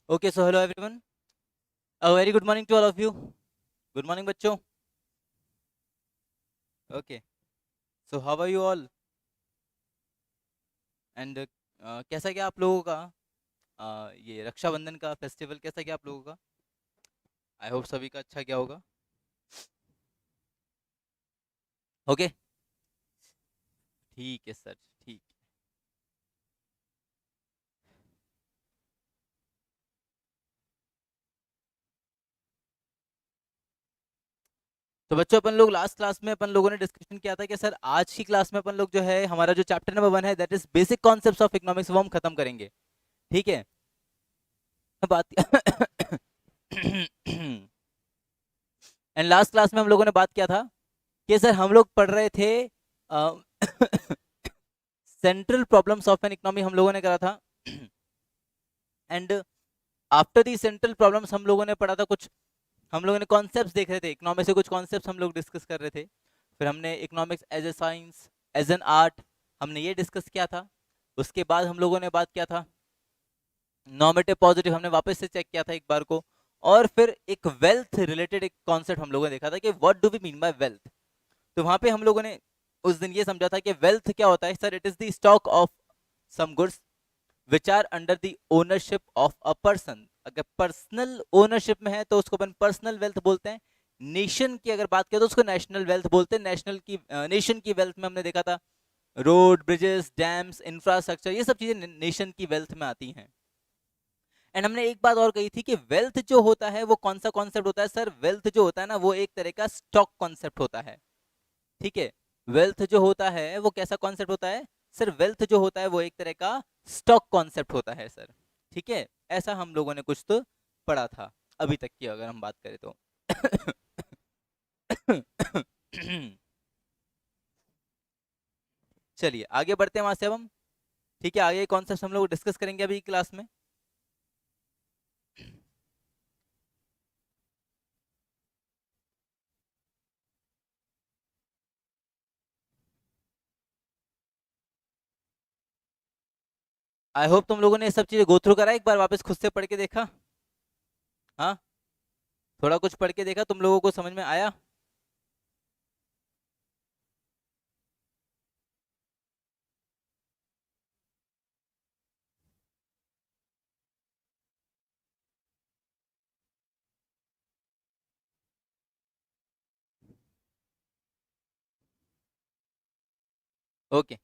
Okay, so hello everyone. A very good morning to all of you. Good morning बच्चों. Okay, so how are you all? And कैसा गया आप लोगों का ये रक्षाबंधन का फेस्टिवल कैसा गया आप लोगों का? आई होप सभी का अच्छा गया होगा. ओके, ठीक है सर. ठीक. तो बच्चों अपन लोग लास्ट क्लास में अपन लोगों ने डिस्कशन किया था कि सर आज की क्लास में अपन लोग जो है हमारा जो चैप्टर नंबर 1 है that is basic concepts of economics वो हम खत्म करेंगे. ठीक है. बात एंड लास्ट क्लास में हम लोगों ने बात किया था कि सर हम लोग पढ़ रहे थे central problems of an economy हम लोगों ने करा था. And after the central problems हम लोगों ने पढ़ा था कुछ. हम लोगों ने कॉन्सेप्ट्स देख रहे थे इकोनॉमिक्स से कुछ कॉन्सेप्ट्स हम लोग डिस्कस कर रहे थे. फिर हमने economics as a science as an art हमने ये डिस्कस किया था. उसके बाद हम लोगों ने बात किया था नॉर्मेटिव पॉजिटिव हमने वापस से चेक किया था एक बार को. और फिर एक वेल्थ रिलेटेड एक कॉन्सेप्ट हम लोगों ने देखा था कि what do we mean by wealth. तो वहां पे हम लोगों ने उस दिन ये समझा था कि वेल्थ क्या होता है sir. It is the stock of some goods which are under the ownership of a person. अगर पर्सनल ओनरशिप में है तो उसको अपन पर्सनल वेल्थ बोलते हैं. नेशन की अगर बात करें तो उसको नेशनल वेल्थ बोलते हैं. नेशनल की नेशन की वेल्थ में हमने देखा था रोड ब्रिजेस डैम्स इंफ्रास्ट्रक्चर ये सब चीजें नेशन की वेल्थ में आती हैं. एंड हमने एक बात और कही थी कि वेल्थ जो होता है वो कौन सा कॉन्सेप्ट होता है सर. वेल्थ जो होता है ना वो एक तरह का स्टॉक कॉन्सेप्ट होता है. ठीक है. वेल्थ जो होता है वो कैसा कॉन्सेप्ट होता है सर. वेल्थ जो होता है वो एक तरह का स्टॉक कॉन्सेप्ट होता है सर. ठीक है. ऐसा हम लोगों ने कुछ तो पढ़ा था अभी तक की अगर हम बात करें तो. चलिए आगे बढ़ते हैं वहां से अब हम. ठीक है. आगे कॉन्सेप्ट हम लोग डिस्कस करेंगे अभी क्लास में. आई होप तुम लोगों ने ये सब चीजें गो थ्रू करा एक बार वापस खुद से पढ़ के देखा. हाँ. थोड़ा कुछ पढ़ के देखा तुम लोगों को समझ में आया. ओके.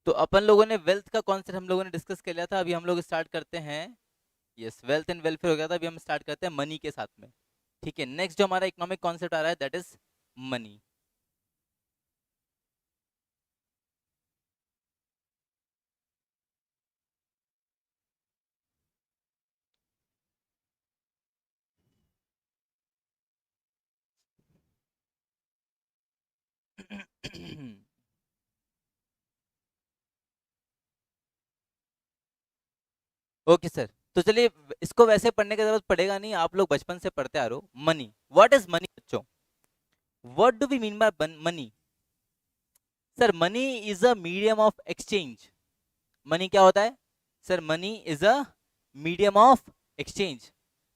तो अपन लोगों ने वेल्थ का कॉन्सेप्ट हम लोगों ने डिस्कस कर लिया था. अभी हम लोग स्टार्ट करते हैं. यस वेल्थ एंड वेलफेयर हो गया था. अभी हम स्टार्ट करते हैं मनी के साथ में. ठीक है. नेक्स्ट जो हमारा इकोनॉमिक कॉन्सेप्ट आ रहा है that is money. Okay sir. तो चलिए इसको वैसे पढ़ने की जरूरत पड़ेगा नहीं. आप लोग बचपन से पढ़ते आ रहे हो. मनी व्हाट इज मनी बच्चों. What do we mean by money sir. Money is a medium of exchange. Money क्या होता है sir. Money is a medium of exchange.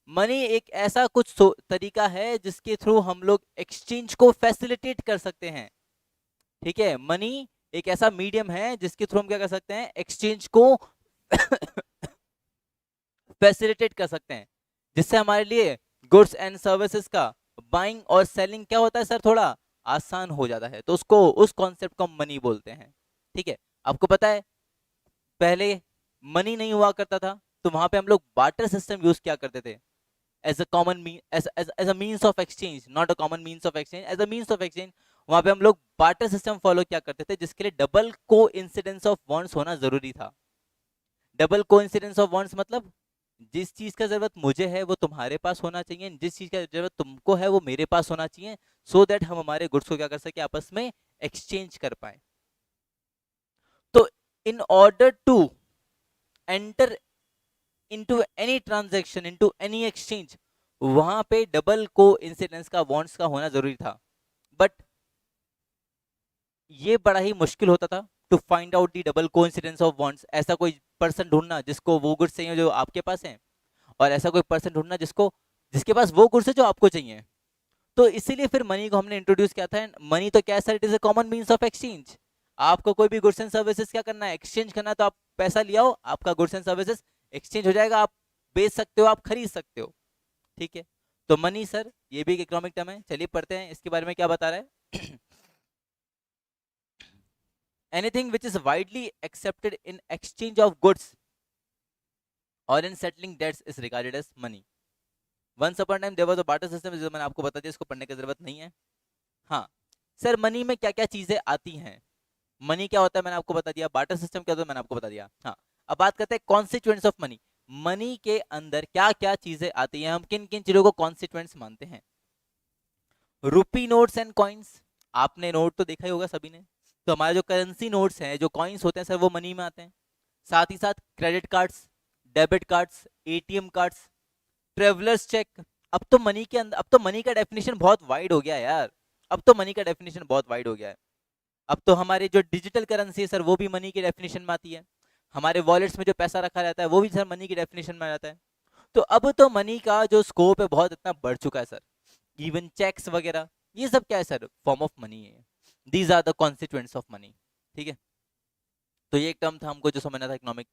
Money एक ऐसा कुछ तरीका है जिसके थ्रू हम लोग एक्सचेंज को फैसिलिटेट कर सकते हैं. ठीक है. मनी एक ऐसा मीडियम है जिसके थ्रू हम क्या कर सकते हैं एक्सचेंज को फैसिलिटेट कर सकते हैं. जिससे हमारे लिए गुड्स एंड सर्विसेज का बाइंग और सेलिंग क्या होता है सर थोड़ा आसान हो जाता है. तो उसको उस कॉन्सेप्ट को हम मनी बोलते हैं. ठीक है. आपको पता है पहले मनी नहीं हुआ करता था तो वहां पे हम लोग बार्टर सिस्टम यूज किया करते थे as a common mean as a means of exchange. Not a common means of exchange as a means of exchange. वहां पे हम लोग बार्टर सिस्टम फॉलो किया करते थे जिसके लिए double coincidence of bonds होना जरूरी था. Double coincidence of bonds मतलब जिस चीज का जरूरत मुझे है वो तुम्हारे पास होना चाहिए. जिस चीज का जरूरत तुमको है वो मेरे पास होना चाहिए. सो दैट हम हमारे गुड्स को क्या कर सके आपस में एक्सचेंज कर पाए. तो in order to enter into any transaction into any exchange वहां पे डबल को इंसिडेंस का बॉन्ड्स का होना जरूरी था. बट ये बड़ा ही मुश्किल होता था to find out the double coincidence of bonds. ऐसा कोई पर्सन ढूंढना जिसको वो गुड्स चाहिए जो आपके पास है और ऐसा कोई पर्सन ढूंढना जिसके पास वो गुड्स है जो आपको चाहिए। तो इसीलिए फिर मनी को हमने इंट्रोड्यूस किया था। मनी तो क्या है sir, it is a common means of exchange. आपको कोई भी गुड्स एंड सर्विसेज क्या करना है, एक्सचेंज करना है, तो आप पैसा ले आओ, आपका गुड्स एंड सर्विसेज एक्सचेंज हो जाएगा, आप बेच सकते हो, आप खरीद सकते हो। ठीक है, तो मनी सर ये भी एक इकोनॉमिक टर्म है। चलिए पढ़ते हैं इसके बारे में क्या बता रहा है। Anything which is widely accepted in exchange of goods और इन settling dates is regarded as money. Once upon time there was a barter system, जो मैंने आपको बता दिया, इसको पढ़ने की जरूरत नहीं है। हाँ सर, मनी में क्या क्या चीजें आती हैं, मनी क्या होता है मैंने आपको बता दिया, बार्टर सिस्टम क्या होता है मैंने आपको बता दिया। हाँ, अब बात करते हैं कॉन्स्टिट्यूएंट्स ऑफ मनी। मनी के अंदर क्या क्या चीजें आती हैं, हम किन किन चीजों को कॉन्स्टिट्यूएंट्स मानते हैं। रूपी नोट्स एंड कॉइन्स, आपने नोट तो देखा ही होगा सभी ने, तो हमारे जो करेंसी नोट्स हैं, जो कॉइन्स होते हैं सर, वो मनी में आते हैं। साथ ही साथ credit cards, debit cards, ATM cards, travellers cheque. अब तो मनी के अंदर, अब तो मनी का डेफिनेशन बहुत वाइड हो गया है यार, अब तो मनी का डेफिनेशन बहुत वाइड हो गया है। अब तो हमारे जो डिजिटल करेंसी है सर, वो भी मनी के डेफिनेशन में आती है। हमारे वॉलेट्स में जो पैसा रखा रहता है वो भी सर मनी की डेफिनेशन में आ जाता है। तो अब तो मनी का जो स्कोप है बहुत इतना बढ़ चुका है सर। इवन चेक्स वगैरह, ये सब क्या है सर, फॉर्म ऑफ मनी है। These are the constituents of money. ठीक है, तो ये एक टर्म था हमको जो समझना था इकोनॉमिक।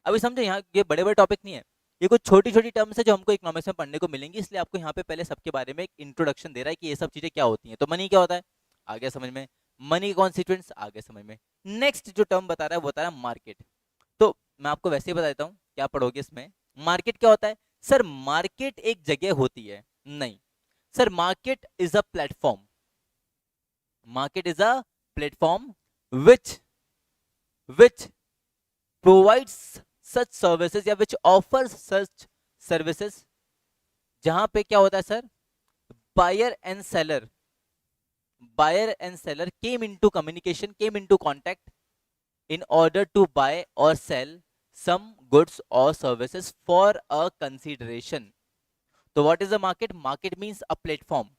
अभी समझो, यहाँ ये बड़े बड़े टॉपिक नहीं है, ये कुछ छोटी छोटी टर्म्स है जो हमको इकोनॉमिक्स में पढ़ने को मिलेंगी, इसलिए आपको यहाँ पे पहले सबके बारे में एक इंट्रोडक्शन दे रहा है कि ये सब चीजें क्या होती हैं। तो मनी क्या होता है आगे समझ में, मनी कॉन्स्टिट्यूएंट्स आगे समझ में। नेक्स्ट जो टर्म बता रहा है वो बता रहा है मार्केट। तो मैं आपको वैसे ही बता देता हूँ, क्या पढ़ोगे इसमें। मार्केट क्या होता है सर, मार्केट एक जगह होती है, नहीं sir, market is a platform. Market is a platform which provides such services या विच ऑफर्स सच सर्विसेज, जहां पे क्या होता है sir, buyer and seller, buyer and seller came into communication, came into contact in order to buy or sell some goods or services for a consideration. तो what is the market? Market means a platform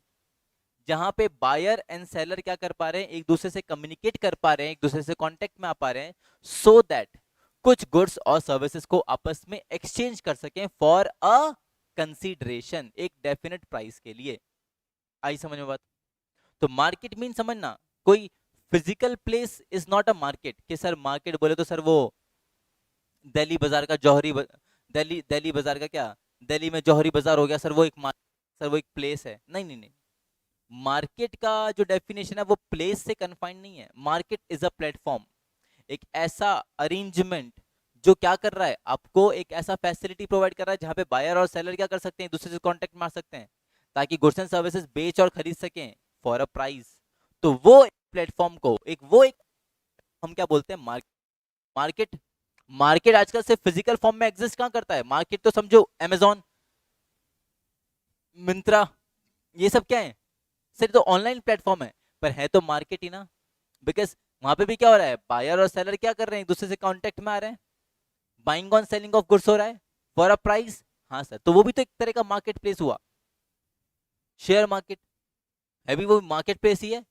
जहां पे buyer and seller क्या कर पा रहे हैं, एक दूसरे से कम्युनिकेट कर पा रहे हैं, एक दूसरे से कांटेक्ट में आ पा रहे हैं, सो दैट कुछ गुड्स और सर्विसेज को आपस में एक्सचेंज कर सकें फॉर अ कंसीडरेशन, एक डेफिनेट प्राइस के लिए। आई समझ में बात। तो मार्केट मीन समझना, कोई physical place is not a market, कि सर मार्केट बोले तो सर वो दिल्ली बाजार का दिल्ली बाजार का क्या, दिल्ली में जौहरी बाजार हो गया सर, वो एक मार्केट सर, वो एक प्लेस है। नहीं नहीं नहीं, मार्केट का जो डेफिनेशन है वो प्लेस से कन्फाइंड नहीं है। मार्केट इज अ प्लेटफॉर्म, एक ऐसा अरेंजमेंट जो क्या कर रहा है, आपको एक ऐसा फैसिलिटी प्रोवाइड कर रहा है जहां पे बायर और सेलर क्या कर सकते हैं, एक दूसरे से कांटेक्ट मार सकते हैं ताकि गुड्स एंड सर्विसेज बेच और खरीद सकें फॉर अ प्राइस। तो वो प्लेटफॉर्म को एक हम क्या बोलते हैं, मार्केट। मार्केट आजकल सिर्फ फिजिकल फॉर्म में एग्जिस्ट कहां करता है, मार्केट तो समझो अमेजॉन, मिंत्रा, ये सब क्या है सिर्फ तो ऑनलाइन प्लेटफॉर्म है, पर है तो मार्केट ही ना। बिकॉज वहां पे भी क्या हो रहा है, बायर और सेलर क्या कर रहे हैं, एक दूसरे से कांटेक्ट में आ रहे हैं, buying on selling of goods हो रहा है फॉर अ प्राइस। हाँ सर, तो वो भी तो एक तरह का मार्केट प्लेस हुआ। शेयर मार्केट है भी वो मार्केट प्लेस ही है।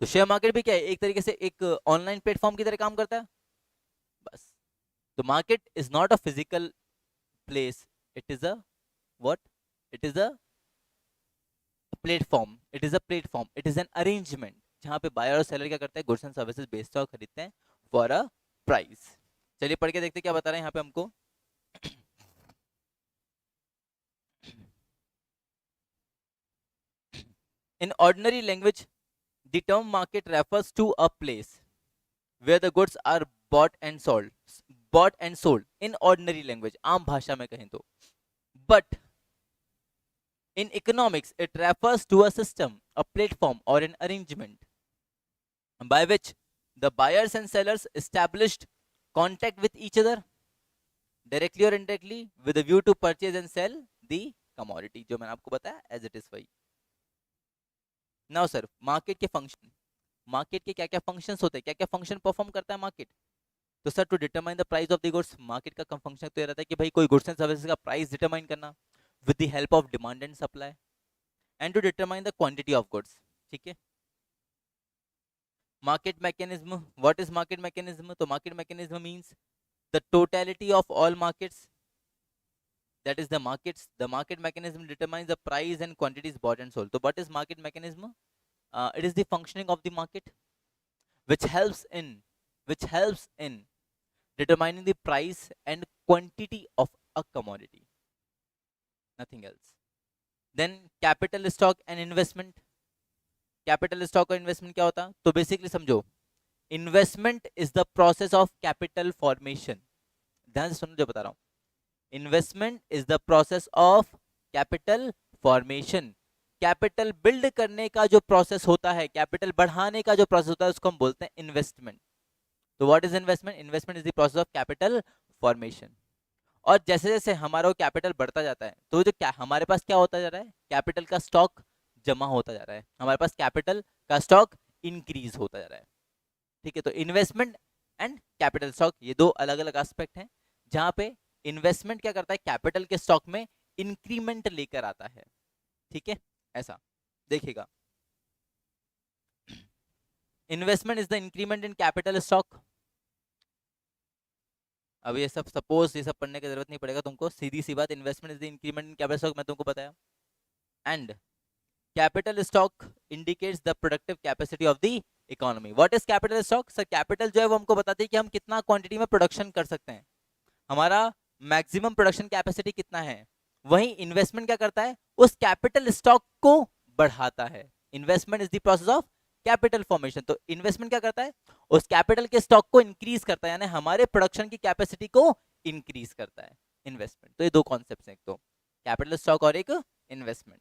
तो शेयर मार्केट भी क्या है, एक तरीके से एक ऑनलाइन प्लेटफॉर्म की तरह काम करता है बस। तो market is not a physical place, it is a what, it is a platform, it is a platform, it is an arrangement जहां पे बायर और सेलर क्या करते हैं, गुड्स एंड सर्विसेज बेचते हैं और खरीदते हैं फॉर अ प्राइस। चलिए पढ़ के देखते हैं क्या बता रहे हैं यहाँ पे हमको। In ordinary language, the term market refers to a place where the goods are bought and sold. Bought and sold in ordinary language, आम भाषा में कहें तो। But in economics, it refers to a system, a platform, or an arrangement by which the buyers and sellers established contact with each other directly or indirectly with a view to purchase and sell the commodity। जो मैंने आपको बताया as it is वही। Now sir, market के function, market के क्या क्या functions होते हैं, क्या क्या फंक्शन परफॉर्म करता है मार्केट। तो sir, to determine the price of the goods, market का फंक्शन तो ये रहता है कि भाई कोई गुड्स एंड सर्विसेज का प्राइस डिटरमाइन करना with the help of demand and supply, and to determine the quantity of goods. ठीक है, market mechanism, what is market mechanism. तो market mechanism means the totality of all markets that is the markets. The market mechanism determines the price and quantities bought and sold. So what is market mechanism? It is the functioning of the market which helps in which helps in determining the price and quantity of a commodity, nothing else. Then capital stock and investment. Capital stock और investment क्या होता? तो basically समझो, investment is the process of capital formation. ध्यान से सुनो जो बता रहा हूं. Investment is the process of capital formation. Capital build करने का जो प्रोसेस होता है, कैपिटल बढ़ाने का जो प्रोसेस होता है, उसको हम बोलते हैं इन्वेस्टमेंट. तो what is investment? Investment is the process of capital formation. और जैसे जैसे हमारा वो कैपिटल बढ़ता जाता है, तो जो क्या हमारे पास क्या होता जा रहा है? कैपिटल का स्टॉक जमा होता जा रहा है. हमारे पास कैपिटल का स्टॉक इंक्रीज होता जा रहा है. ठीक है, तो इन्वेस्टमेंट एंड कैपिटल स्टॉक ये दो अलग अलग एस्पेक्ट हैं, जहां पे इन्वेस्टमेंट क्या करता है? कैपिटल के स्टॉक में इंक्रीमेंट लेकर आता है. ठीक है, ऐसा देखिएगा. Investment is the increment in capital stock. अब ये सब सपोज ये सब पढ़ने की जरूरत नहीं पड़ेगा तुमको, सीधी सी बात. Investment is the increment in capital stock, मैं तुमको बताया. And capital stock indicates the productive capacity of the economy. What is capital stock? Sir capital जो है वो हमको बताती है कि हम कितना क्वांटिटी में प्रोडक्शन कर सकते हैं, हमारा मैक्सिमम प्रोडक्शन कैपेसिटी कितना है. वहीं इन्वेस्टमेंट क्या करता है? उस कैपिटल स्टॉक को बढ़ाता है. Investment is the process of capital formation. तो इन्वेस्टमेंट क्या करता है? उस कैपिटल के स्टॉक को इंक्रीज करता है, यानी हमारे प्रोडक्शन की कैपेसिटी को इंक्रीज करता है इन्वेस्टमेंट. तो ये दो कॉन्सेप्ट्स हैं, एक तो कैपिटल स्टॉक और एक इन्वेस्टमेंट.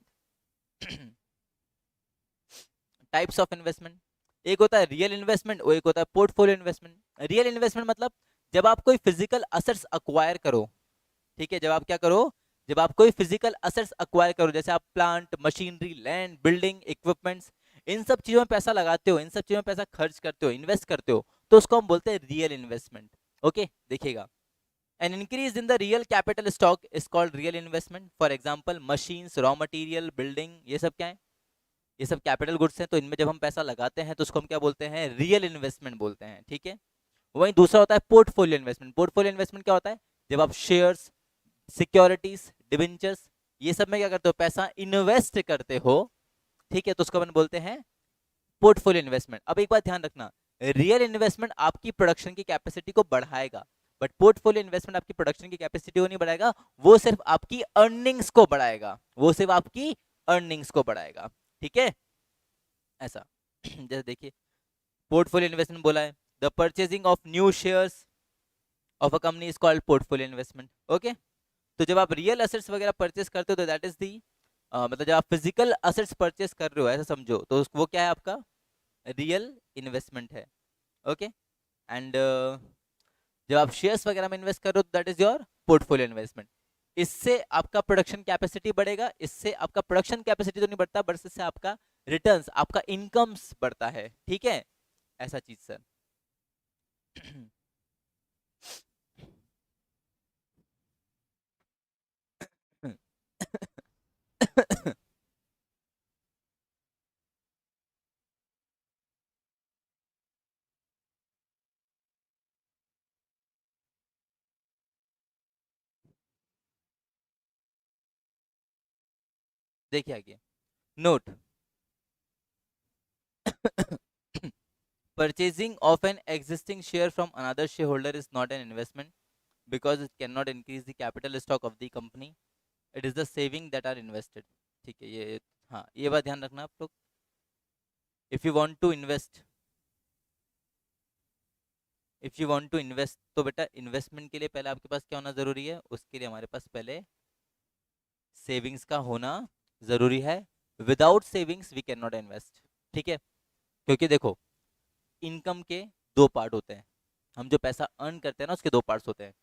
टाइप्स ऑफ इन्वेस्टमेंट, एक होता है रियल इन्वेस्टमेंट और एक होता है पोर्टफोलियो इन्वेस्टमेंट. रियल इन्वेस्टमेंट मतलब जब आप कोई फिजिकल असेट्स अक्वायर करो. ठीक है, जब आप क्या करो? जब आप कोई फिजिकल असेट्स अक्वायर करो, जैसे आप plant, machinery, land, building, equipments, इन सब चीजों में पैसा लगाते हो, इन सब चीजों में पैसा खर्च करते हो, इन्वेस्ट करते हो, तो उसको हम बोलते हैं रियल इन्वेस्टमेंट. ओके, देखिएगा. An increase in the real capital stock is called real investment. For example, machines, raw material, building, ये सब क्या है? ये सब कैपिटल गुड्स हैं. तो इनमें जब हम पैसा लगाते हैं तो उसको हम क्या बोलते हैं? रियल इन्वेस्टमेंट बोलते हैं. ठीक है. वहीं दूसरा होता है पोर्टफोलियो इन्वेस्टमेंट. पोर्टफोलियो इन्वेस्टमेंट क्या होता है? जब आप शेयर्स, सिक्योरिटीज, डिबेंचर्स, ये सब में क्या करते हो? पैसा इन्वेस्ट करते हो. ठीक है, तो उसको अपन बोलते हैं पोर्टफोलियो इन्वेस्टमेंट. अब एक बात ध्यान रखना, रियल इन्वेस्टमेंट आपकी प्रोडक्शन की कैपेसिटी को बढ़ाएगा, बट पोर्टफोलियो इन्वेस्टमेंट आपकी प्रोडक्शन की कैपेसिटी को नहीं बढ़ाएगा, वो सिर्फ आपकी अर्निंग्स को बढ़ाएगा. वो सिर्फ आपकी अर्निंग्स को बढ़ाएगा. ठीक है, ऐसा. जैसे देखिए, पोर्टफोलियो इन्वेस्टमेंट बोला है, the purchasing of new shares of a company is called portfolio investment. Okay, तो जब आप रियल एसेट्स वगैरह परचेस करते हो तो दैट इज दी मतलब जब आप फिजिकल एसेट्स परचेस कर रहे हो, ऐसा समझो, तो वो क्या है? आपका रियल इन्वेस्टमेंट है. ओके, एंड जब आप शेयर्स वगैरह में इन्वेस्ट कर रहे हो तो that is your portfolio investment. इससे आपका प्रोडक्शन कैपेसिटी बढ़ेगा. इससे आपका प्रोडक्शन कैपेसिटी तो नहीं बढ़ता, बट इससे आपका रिटर्न्स, आपका इनकम्स बढ़ता है. ठीक है, ऐसा चीज सर. देखिए आगे, note, purchasing of an existing share from another shareholder is not an investment because it cannot increase the capital stock of the company. It is the saving that are invested. ठीक है, ये हाँ, ये बात ध्यान रखना आप लोग. If you want to invest, तो बेटा इन्वेस्टमेंट के लिए पहले आपके पास क्या होना जरूरी है? उसके लिए हमारे पास पहले सेविंग्स का होना जरूरी है. Without savings we can not invest. ठीक है, क्योंकि देखो, इनकम के दो पार्ट होते हैं. हम जो पैसा अर्न करते हैं ना, उसके दो पार्ट्स होते हैं.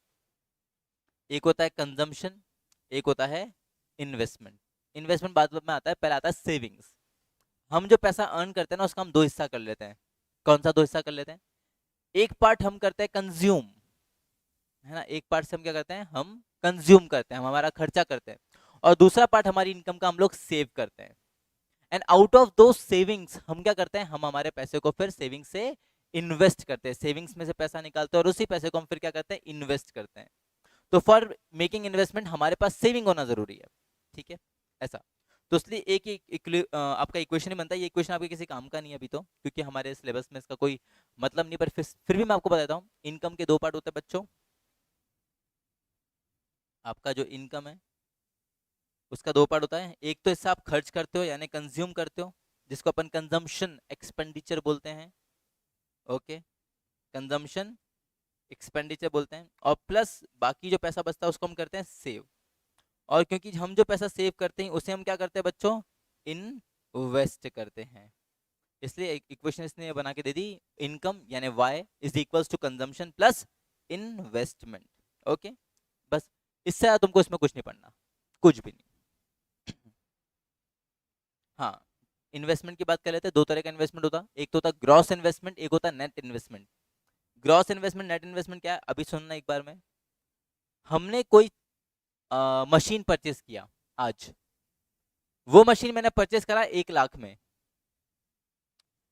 एक होता है कंजम्पशन, एक होता है इन्वेस्टमेंट. इन्वेस्टमेंट बाद में आता है, पहले आता है सेविंग्स. हम जो पैसा अर्न करते हैं ना, उसका हम दो हिस्सा कर लेते हैं. कौन सा दो हिस्सा कर लेते हैं? एक पार्ट हम करते हैं कंज्यूम, है ना. एक पार्ट से हम क्या करते हैं? हम कंज्यूम करते हैं, हम हमारा खर्चा करते हैं. और दूसरा पार्ट हमारी इनकम का हम लोग सेव करते हैं. एंड आउट ऑफ दो सेविंग्स हम क्या करते हैं? हम हमारे पैसे को फिर सेविंग से इन्वेस्ट करते हैं. सेविंग्स में से पैसा निकालते हैं और उसी पैसे को हम फिर क्या करते हैं? इन्वेस्ट करते हैं. तो फॉर मेकिंग इन्वेस्टमेंट हमारे पास सेविंग होना जरूरी है, ठीक है ऐसा। तो इसलिए आपका इक्वेशन ही बनता है। ये इक्वेशन आपके किसी काम का नहीं है अभी तो, क्योंकि हमारे सिलेबस में इसका कोई मतलब नहीं, पर फिर भी मैं आपको बताता हूँ। इनकम के दो पार्ट होते हैं बच्चों। आपका जो इनकम है उसका दो पार्ट होता है। एक तो इससे आप खर्च करते हो यानी कंज्यूम करते हो, जिसको अपन कंजम्पशन एक्सपेंडिचर बोलते हैं। ओके, कंजम्पशन एक्सपेंडिचर बोलते हैं। और प्लस बाकी जो पैसा बचता है उसको हम करते हैं सेव। और क्योंकि हम जो पैसा सेव करते हैं उसे हम क्या करते हैं बच्चों, इन्वेस्ट करते हैं। इसलिए एक इक्वेशन इसने बना के दे दी, इनकम यानी y is equals to consumption plus investment. Okay, बस इससे ज़्यादा तुमको इसमें कुछ नहीं पढ़ना, कुछ भी नहीं। हाँ, इन्वेस्टमेंट की बात कर लेते हैं। दो तरह का इन्वेस्टमेंट होता है, एक तो होता है ग्रॉस इन्वेस्टमेंट, एक होता है net investment. Gross investment, net investment क्या है अभी सुनना एक बार में। हमने कोई मशीन परचेस किया आज, वो मशीन मैंने परचेस करा 1 लाख में।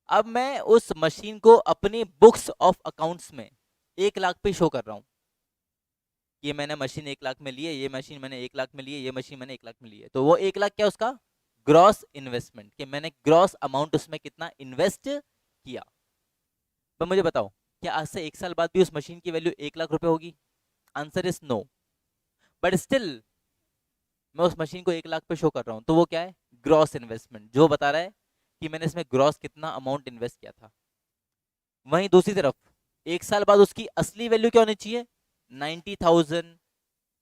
अब मैं उस मशीन को अपनी बुक्स ऑफ अकाउंट्स में 1 लाख पे शो कर रहा हूं। ये मैंने मशीन 1 लाख में ली है, ये मशीन मैंने 1 लाख में ली है, ये मशीन मैंने 1 लाख में ली है। तो वो 1 लाख क्या उसका ग्रॉस इन्वेस्टमेंट, कि मैंने ग्रॉस अमाउंट उसमें कितना इन्वेस्ट किया। पर मुझे बताओ, क्या आज से 1 साल बाद भी उस मशीन की वैल्यू 1 लाख रुपए होगी? Answer is no. But still मैं उस मशीन को 1 लाख पे शो कर रहा हूं, तो वो क्या है, ग्रॉस इन्वेस्टमेंट, जो बता रहा है कि मैंने इसमें ग्रॉस कितना अमाउंट इन्वेस्ट किया था। वहीं दूसरी तरफ 1 साल बाद उसकी असली वैल्यू क्या होनी चाहिए, 90,000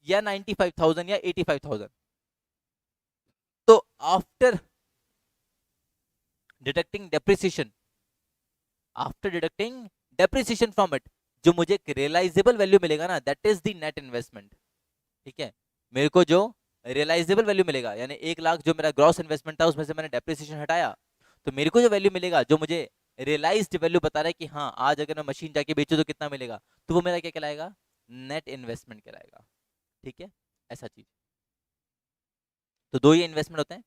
या 95,000 या 85,000। तो after deducting depreciation, after deducting depreciation from it, जो मुझे रियलाइजेबल वैल्यू मिलेगा ना, that is the net investment. ठीक है, मेरे को जो रियलाइजेबल वैल्यू मिलेगा, यानी 1 लाख जो मेरा ग्रॉस इन्वेस्टमेंट था उसमें से मैंने डेप्रिसिएशन हटाया, तो मेरे को जो वैल्यू मिलेगा, जो मुझे रियलाइज्ड वैल्यू बता रहा है कि हाँ आज अगर मैं मशीन जाके बेचूं तो कितना मिलेगा, तो वो मेरा क्या कहलाएगा, नेट इन्वेस्टमेंट कहलाएगा। ठीक है, ऐसा चीज। तो दो ये इन्वेस्टमेंट होते हैं,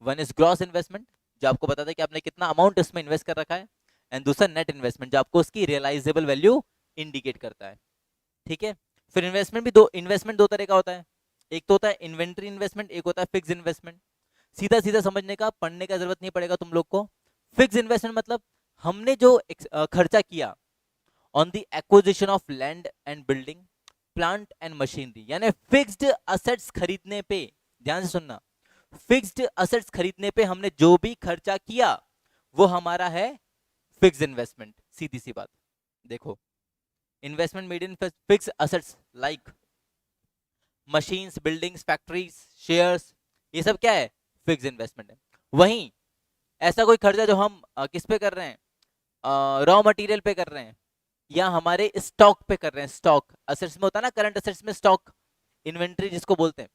वन इज ग्रॉस इन्वेस्टमेंट जो आपको बताता है कि आपने कितना अमाउंट इसमें इन्वेस्ट कर रखा है, एंड दूसरा नेट इन्वेस्टमेंट जो आपको उसकी रियलाइजेबल वैल्यू इंडिकेट करता है। ठीक है, फिर इन्वेस्टमेंट दो तरह का होता है, एक तो होता है इन्वेंट्री इन्वेस्टमेंट, एक होता है फिक्स इन्वेस्टमेंट। सीधा सीधा समझने का, पढ़ने का जरूरत नहीं पड़ेगा तुम लोग को। फिक्स इन्वेस्टमेंट मतलब हमने जो खर्चा किया on the acquisition of land and building, plant and machinery, यानी फिक्स्ड असेट्स खरीदने पे, ध्यान से सुनना, फिक्स्ड असेट्स खरीदने पे हमने जो भी खर्चा किया वो हमारा है फिक्स्ड इन्वेस्टमेंट। सीधी सी बात, देखो investment made in fixed assets like machines, buildings, factories, shares, ये सब क्या है, फिक्स्ड इन्वेस्टमेंट है। वहीं ऐसा कोई खर्चा जो हम किस पे कर रहे हैं, रॉ मटेरियल पे कर रहे हैं, या हमारे स्टॉक पे कर रहे हैं, स्टॉक असेट्स में होता है ना, करंट असेट्स में स्टॉक, इन्वेंट्री जिसको बोलते हैं।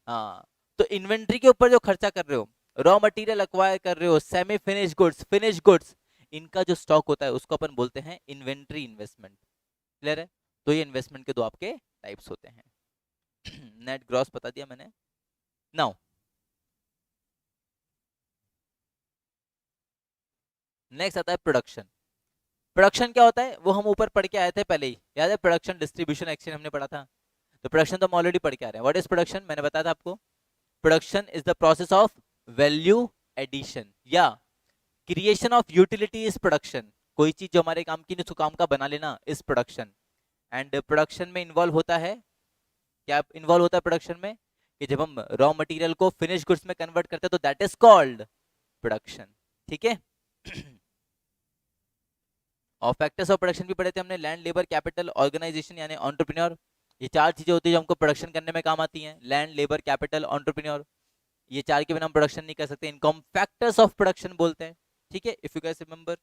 हाँ, तो इन्वेंट्री के ऊपर जो खर्चा कर रहे हो, रॉ मटेरियल अक्वायर कर रहे हो, semi finish goods, finish goods, इनका जो स्टॉक होता है उसको अपन बोलते हैं इन्वेंट्री इन्वेस्टमेंट। क्लियर है? तो ये इन्वेस्टमेंट के दो आपके टाइप्स होते हैं। नेट ग्रॉस बता दिया मैंने। नाउ नेक्स्ट आता है प्रोडक्शन। प्रोडक्शन क्या होता है वो हम ऊपर पढ़ के आए थे पहले ही, याद है, प्रोडक्शन डिस्ट्रीब्यूशन एक्सचेंज हमने पढ़ा था। तो प्रोडक्शन तो हम ऑलरेडी पढ़ के आ रहे हैं। व्हाट इज प्रोडक्शन, मैंने बताया था आपको, production is the process of value addition या creation of utility is production. कोई चीज जो हमारे काम की नहीं उसको काम का बना लेना इज प्रोडक्शन। एंड प्रोडक्शन में इन्वॉल्व होता है, क्या इन्वॉल्व होता है प्रोडक्शन में, कि जब हम रॉ मटेरियल को फिनिश गुड्स में कन्वर्ट करते हैं तो दैट इज कॉल्ड प्रोडक्शन। ठीक है। और फैक्टर्स ऑफ प्रोडक्शन भी पढ़े थे हमने, लैंड, लेबर, कैपिटल, ऑर्गेनाइजेशन यानी एंटरप्रेन्योर। ये चार चीजें होती है जो हमको प्रोडक्शन करने में काम आती हैं, लैंड, लेबर, कैपिटल, एंटरप्रेन्योर। ये चार के बिना हम प्रोडक्शन नहीं कर सकते, इनको हम फैक्टर्स ऑफ प्रोडक्शन बोलते हैं। ठीक है, if you guys remember.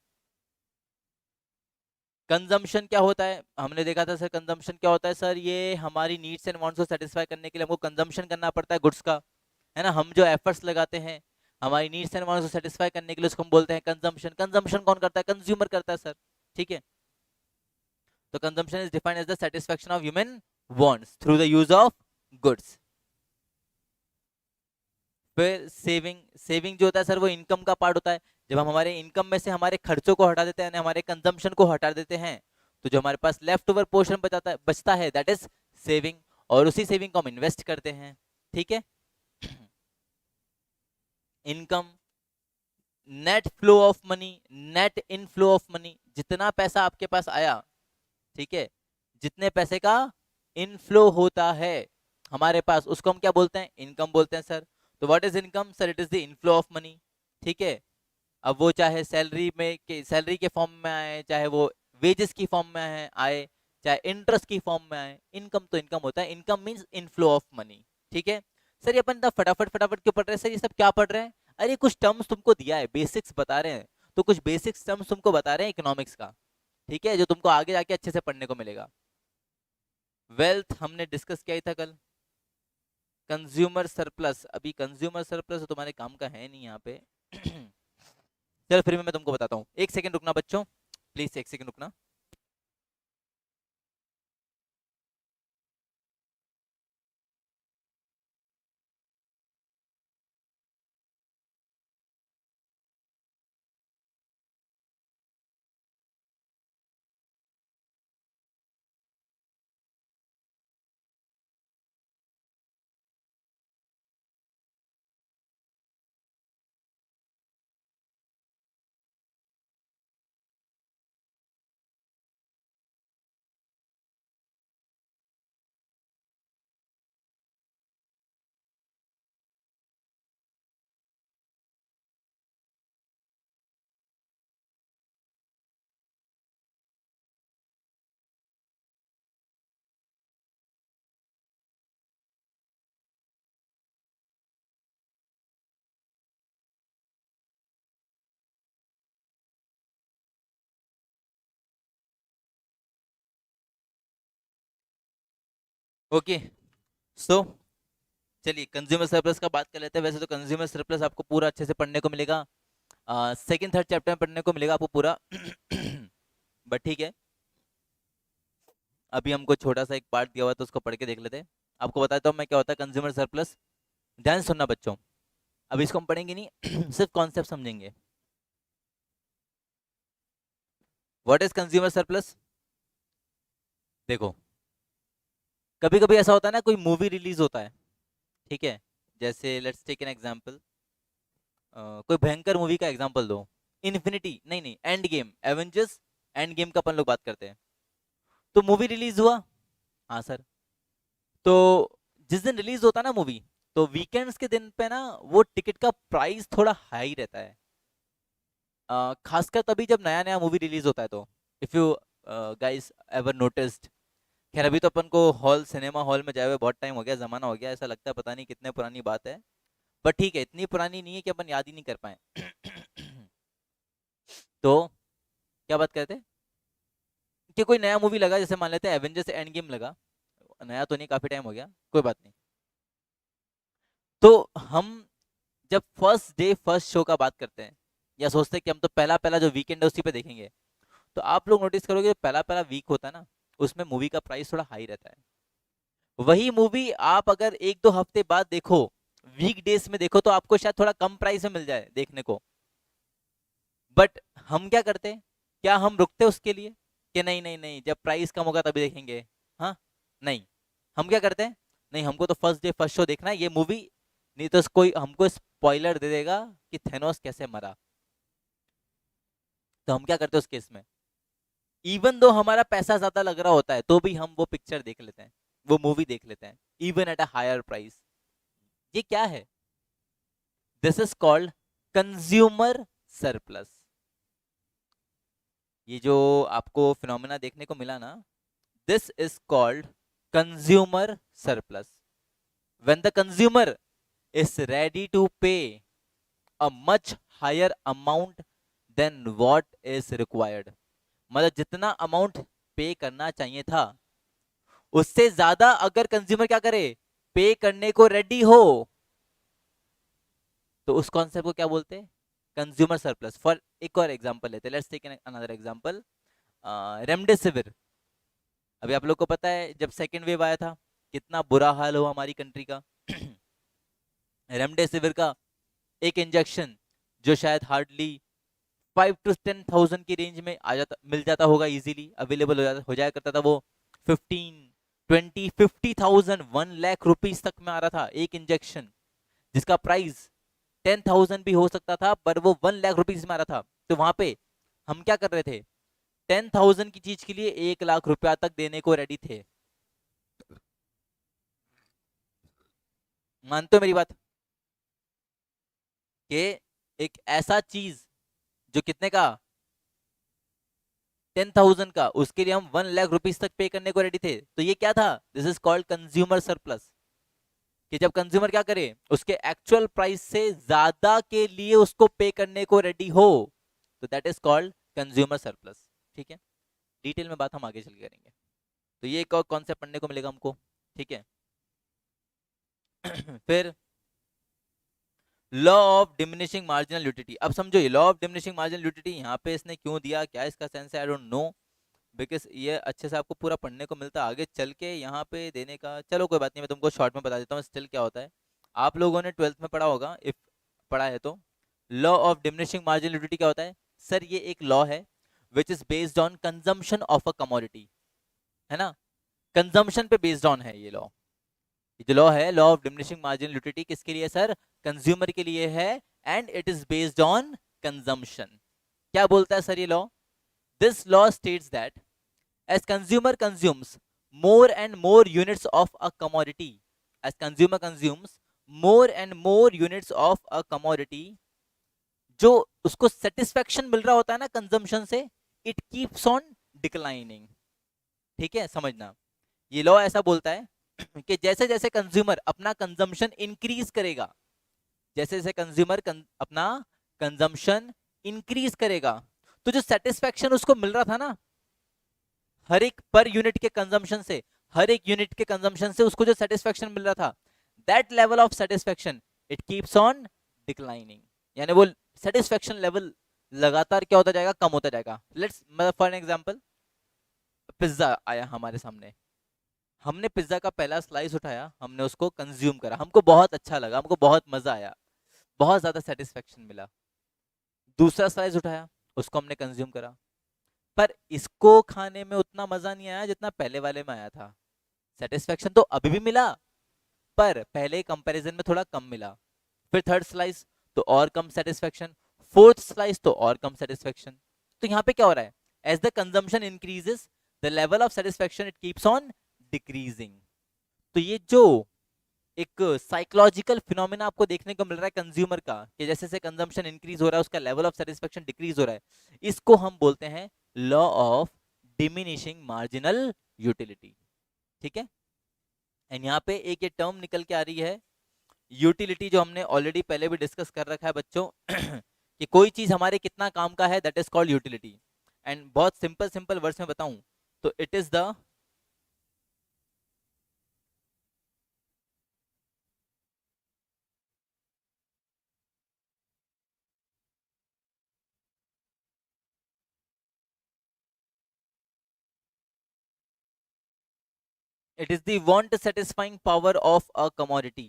Consumption क्या होता है, हमने देखा था सर, कंजम्पशन क्या होता है सर, ये हमारी नीड्स एंड वांट्स को सेटिस्फाई करने के लिए हमको कंजम्पशन करना पड़ता है गुड्स का, है ना। हम जो एफर्ट्स लगाते हैं हमारी नीड्स एंड वांट्स को सेटिस्फाई करने के लिए उसको हम बोलते हैं कंजम्पशन। कंजम्पशन कौन करता है, कंज्यूमर करता है सर। ठीक है, तो consumption is defined as the satisfaction of human wants through the use of goods. फिर सेविंग, सेविंग जो होता है सर वो इनकम का पार्ट होता है। जब हम हमारे इनकम में से हमारे खर्चों को हटा देते हैं, हमारे कंजम्पशन को हटा देते हैं, तो जो हमारे पास लेफ्ट ओवर पोर्शन बचता है दैट इज सेविंग। और उसी सेविंग को हम इन्वेस्ट करते हैं, ठीक है। Income, net flow of money, net inflow of money, जितना पैसा आपके पास आया, ठीक है, जितने पैसे का इनफ्लो होता है हमारे पास, उसको हम क्या बोलते हैं, इनकम बोलते हैं सर। तो what is income sir? It is the inflow of money, ठीक है। अब वो चाहे सैलरी के फॉर्म में आए, चाहे वो वेजेस की फॉर्म में आए, चाहे इंटरेस्ट की फॉर्म में आए, इनकम तो इनकम होता है। Income means inflow of money, ठीक है। सर ये अपन इतना फटाफट फटाफट क्यों पढ़ रहे हैं सर? ये सब क्या पढ़ रहे हैं? अरे कुछ टर्म्स तुमको दिया है, बेसिक्स बता रहे हैं, तो कुछ बेसिक्स टर्म्स तुमको बता रहे हैं इकोनॉमिक्स का, ठीक है, जो तुमको आगे जाके अच्छे से पढ़ने को मिलेगा। वेल्थ हमने डिस्कस किया ही था कल। कंज्यूमर सरप्लस, अभी कंज्यूमर सरप्लस तो तुम्हारे काम का है नहीं यहाँ पे। चलो फिर भी मैं तुमको बताता हूँ, एक सेकंड रुकना बच्चों, प्लीज एक सेकंड रुकना। ओके, सो चलिए कंज्यूमर सरप्लस का बात कर लेते हैं। वैसे तो कंज्यूमर सरप्लस आपको पूरा अच्छे से पढ़ने को मिलेगा, सेकंड थर्ड चैप्टर में पढ़ने को मिलेगा आपको पूरा। बट ठीक है, अभी हमको छोटा सा एक पार्ट दिया हुआ है तो उसको पढ़ के देख लेते हैं। आपको बताता हूँ मैं क्या होता है कंज्यूमर सरप्लस। ध्यान से सुनना बच्चों, अभी इसको हम पढ़ेंगे नहीं, सिर्फ कॉन्सेप्ट समझेंगे। What is consumer surplus? देखो, कभी कभी ऐसा होता है ना, कोई मूवी रिलीज होता है, ठीक है, जैसे लेट्स टेक एन एग्जांपल, कोई भयंकर मूवी का एग्जांपल दो, इन्फिनिटी, नहीं नहीं, end game, Avengers end game का अपन लोग बात करते हैं। तो मूवी रिलीज हुआ, हाँ सर, तो जिस दिन रिलीज होता है ना मूवी, तो वीकेंड्स के दिन पे ना वो टिकट का प्राइस थोड़ा हाई रहता है, खासकर तभी जब नया नया मूवी रिलीज होता है। तो if you guys ever noticed, खैर अभी तो अपन को हॉल सिनेमा हॉल में जाए हुए बहुत टाइम हो गया, जमाना हो गया, ऐसा लगता है पता नहीं कितने पुरानी बात है, पर ठीक है, इतनी पुरानी नहीं है कि अपन याद ही नहीं कर पाए। तो क्या बात करते हैं कि कोई नया मूवी लगा, जैसे मान लेते हैं एवेंजर्स एंड गेम लगा, नया तो नहीं, काफी टाइम हो गया, कोई बात नहीं। तो हम जब फर्स्ट डे फर्स्ट शो का बात करते हैं, या सोचते हैं कि हम तो पहला पहला जो वीकेंड है उसी पे देखेंगे, तो आप लोग नोटिस करोगे पहला पहला वीक होता है ना, उसमें मूवी का प्राइस थोड़ा हाई रहता है। वही मूवी आप अगर एक दो हफ्ते बाद देखो, वीक डेज में देखो, तो आपको शायद थोड़ा कम प्राइस में मिल जाए देखने को। बट हम क्या करते हैं, क्या हम रुकते उसके लिए कि नहीं नहीं नहीं, जब प्राइस कम होगा तभी देखेंगे? हाँ, नहीं, हम क्या करते हैं, नहीं हमको तो फर्स्ट डे फर्स्ट शो देखना है ये मूवी, नहीं तो कोई हमको स्पॉइलर दे देगा कि थेनोस कैसे मरा। तो हम क्या करते हैं उस केस में, इवन दो हमारा पैसा ज्यादा लग रहा होता है तो भी हम वो पिक्चर देख लेते हैं, वो मूवी देख लेते हैं, even at a higher price. ये क्या है? This is called consumer surplus. ये जो आपको फिनोमेना देखने को मिला ना, this is called consumer surplus. When the consumer is ready to pay a much higher amount than what is required, मतलब जितना अमाउंट पे करना चाहिए था उससे ज्यादा अगर कंज्यूमर क्या करे, पे करने को रेडी हो, तो उस कॉन्सेप्ट को क्या बोलते हैं, कंज्यूमर सरप्लस। फॉर एक और एग्जांपल लेते हैं, let's take another example, remdesivir. अभी आप लोग को पता है जब सेकेंड वेव आया था कितना बुरा हाल हुआ हमारी कंट्री का। रेमडेसिविर का एक इंजेक्शन जो शायद हार्डली 5 to 10,000 की रेंज में आ जाता, मिल जाता होगा, इजीली अवेलेबल हो जाया करता था वो 15 50,000 1 लाख रुपीज तक में आ रहा था एक इंजेक्शन, जिसका प्राइस 10,000 भी हो सकता था, पर वो 1 लाख रुपीज में आ रहा था। तो वहां पे हम क्या कर रहे थे, 10,000 की चीज के लिए 1 लाख रुपया तक देने को रेडी थे। मानते हो मेरी बात, कि एक ऐसा चीज जो कितने का, 10,000 का, उसके लिए हम 1 लाख रुपीज तक पे करने को रेडी थे। तो ये क्या था, this is called consumer surplus. कि जब कंज्यूमर क्या करे, उसके एक्चुअल प्राइस से ज्यादा के लिए उसको पे करने को रेडी हो, तो that is called consumer surplus. ठीक है, डिटेल में बात हम आगे चल के करेंगे। तो ये एक और कॉन्सेप्ट पढ़ने को मिलेगा हमको। ठीक है फिर law of diminishing marginal utility. अब समझो ये law of diminishing marginal utility यहाँ पे इसने क्यों दिया, क्या इसका सेंस है, आई डोंट नो, बिकॉज ये अच्छे से आपको पूरा पढ़ने को मिलता है आगे चल के यहाँ पे देने का। चलो कोई बात नहीं, मैं तुमको शॉर्ट में बता देता हूँ स्टिल क्या होता है। आप लोगों ने 12th में पढ़ा होगा, इफ पढ़ा है तो। Law of diminishing marginal utility क्या होता है सर, ये एक लॉ है which is based on consumption of a commodity, है ना, कंजम्पशन पे बेस्ड ऑन है ये लॉ। ये जो लॉ है, law of diminishing marginal utility, किसके लिए सर, कंज्यूमर के लिए है, and it is based on consumption. क्या बोलता है सर ये law, this law states that as consumer consumes more and more units of a commodity, as consumer consumes more and more units of a commodity, जो उसको satisfaction मिल रहा होता है ना कंजम्पशन से, इट कीप्स ऑन डिक्लाइनिंग। ठीक है, समझना, ये लॉ ऐसा बोलता है कि जैसे जैसे कंज्यूमर अपना कंजम्पशन इंक्रीज करेगा, जैसे जैसे कंज्यूमर अपना कंजम्पशन इंक्रीज करेगा, तो जो सेटिस्फेक्शन उसको मिल रहा था ना हर एक पर यूनिट के कंजम्पशन से, हर एक यूनिट के कंजम्पशन से उसको जो सेटिस्फेक्शन मिल रहा था, that level of satisfaction it keeps on declining. यानी वो सेटिस्फेक्शन लेवल लगातार क्या होता जाएगा, कम होता जाएगा। लेट्स मतलब फॉर एग्जांपल, पिज्जा आया हमारे सामने, हमने पिज्जा का पहला स्लाइस उठाया, हमने उसको कंज्यूम करा, हमको बहुत अच्छा लगा, हमको बहुत मजा आया, बहुत ज्यादा सेटिस्फेक्शन मिला। दूसरा स्लाइस उठाया, उसको हमने कंज्यूम करा, पर इसको खाने में उतना मजा नहीं आया जितना पहले वाले में आया था। सेटिस्फेक्शन तो अभी भी मिला, पर पहले कंपैरिजन में थोड़ा कम मिला। फिर थर्ड स्लाइस तो और कम सेटिस्फेक्शन, फोर्थ स्लाइस तो और कम सेटिस्फेक्शन। तो यहाँ पे क्या हो रहा है, as the consumption increases the level of satisfaction it keeps on decreasing. तो ये जो एक साइकोलॉजिकल फिनोमेना आपको देखने को मिल रहा है कंज्यूमर का, कि जैसे जैसे कंजम्पशन इंक्रीज हो रहा है उसका लेवल ऑफ सेटिस्फेक्शन डिक्रीज हो रहा है, इसको हम बोलते हैं law of diminishing marginal utility. ठीक है, एंड यहाँ पे एक ये टर्म निकल के आ रही है यूटिलिटी, जो हमने ऑलरेडी पहले भी डिस्कस कर रखा है बच्चों कि कोई चीज हमारे कितना काम का है, that is called utility. And बहुत सिंपल सिंपल वर्ड्स में बताऊं तो it is the it is the want satisfying power of a commodity.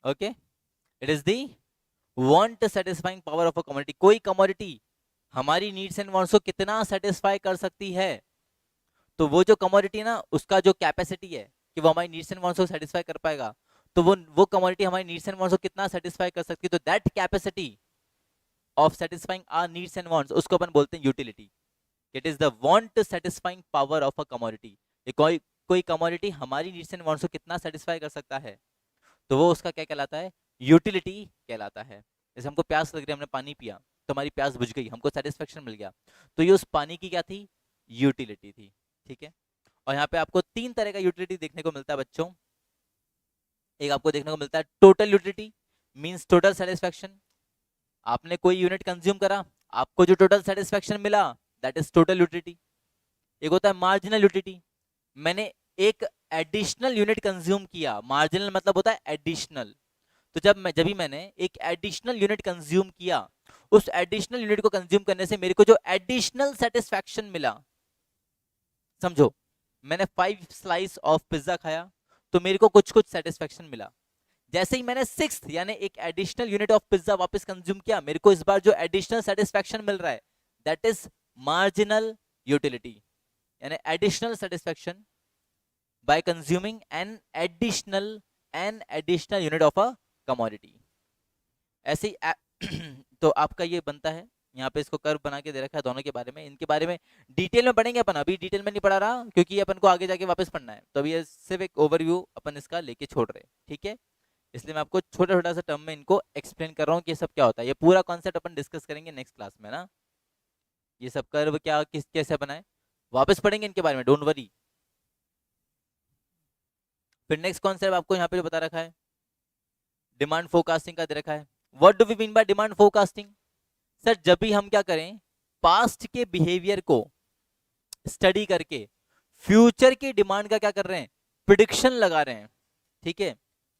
Okay, it is the want satisfying power of a commodity। कोई commodity हमारी needs and wants को कितना satisfy कर सकती है, तो वो जो कमोडिटी ना उसका जो कैपेसिटी है कि वो हमारी नीड्स एंड वांट्स को सेटिस्फाई कर पाएगा, तो वो कमोडिटी हमारी नीड्स एंड वांट्स को कितना सेटिस्फाई कर सकती है, तो that capacity of satisfying our needs and wants उसको अपन बोलते हैं utility. It is the want satisfying power of a commodity. कोई कमोडिटी हमारी नीड्स एंड वांट्स को कितना सेटिस्फाई कर सकता है, तो वो उसका क्या कहलाता है, यूटिलिटी कहलाता है। जैसे हमको प्यास लग रही है, हमने पानी पिया तो हमारी प्यास बुझ गई, हमको सेटिस्फेक्शन मिल गया, तो ये उस पानी की क्या थी, यूटिलिटी थी। ठीक है, और यहाँ पे आपको 3 तरह का यूटिलिटी देखने को मिलता है बच्चों। एक आपको देखने को मिलता है total utility, means total satisfaction. आपने कोई यूनिट कंज्यूम करा, आपको जो टोटल सेटिस्फेक्शन मिला, दैट इज टोटल यूटिलिटी। एक होता है मार्जिनल यूटिलिटी, मैंने एक एडिशनल यूनिट कंज्यूम किया, मार्जिनल मतलब होता है एडिशनल। तो जब भी मैंने एक एडिशनल यूनिट कंज्यूम किया, उस एडिशनल यूनिट को कंज्यूम करने से मेरे को जो एडिशनल सेटिस्फेक्शन मिला, समझो मैंने 5 स्लाइस ऑफ पिज्जा खाया तो मेरे को कुछ कुछ सेटिस्फेक्शन मिला। जैसे ही मैंने 6th यानी एक एडिशनल यूनिट ऑफ पिज्जा वापस कंज्यूम किया, मेरे को इस बार जो एडिशनल सेटिस्फेक्शन मिल रहा है, दैट इज मार्जिनल यूटिलिटी, यानी additional satisfaction by consuming an additional unit of a commodity। ऐसे ही तो आपका ये बनता है, यहाँ पे इसको कर्व बना के दे रखा है दोनों के बारे में। इनके बारे में डिटेल में पढ़ेंगे अपन, अभी डिटेल में नहीं पढ़ा रहा क्योंकि ये अपन को आगे जाके वापस पढ़ना है, तो अभी ये सिर्फ एक ओवरव्यू अपन इसका लेके छोड़ रहे हैं, ठीक है। इसलिए मैं आपको छोटा छोटा सा टर्म में इनको एक्सप्लेन कर रहा हूँ कि ये सब क्या होता है। ये पूरा कॉन्सेप्ट अपन डिस्कस करेंगे नेक्स्ट क्लास में ना, ये सब कर्व क्या किस कैसे बनाए वापस पढ़ेंगे इनके बारे में, डोंट वरी। फिर नेक्स्ट कॉन्सेप्ट आपको यहाँ पे जो बता रखा है डिमांड फोरकास्टिंग का दे रखा है। What do we mean by demand forecasting? Sir जब भी हम क्या करें, पास्ट के बिहेवियर को स्टडी करके फ्यूचर की डिमांड का क्या कर रहे हैं, प्रिडिक्शन लगा रहे हैं, ठीक है।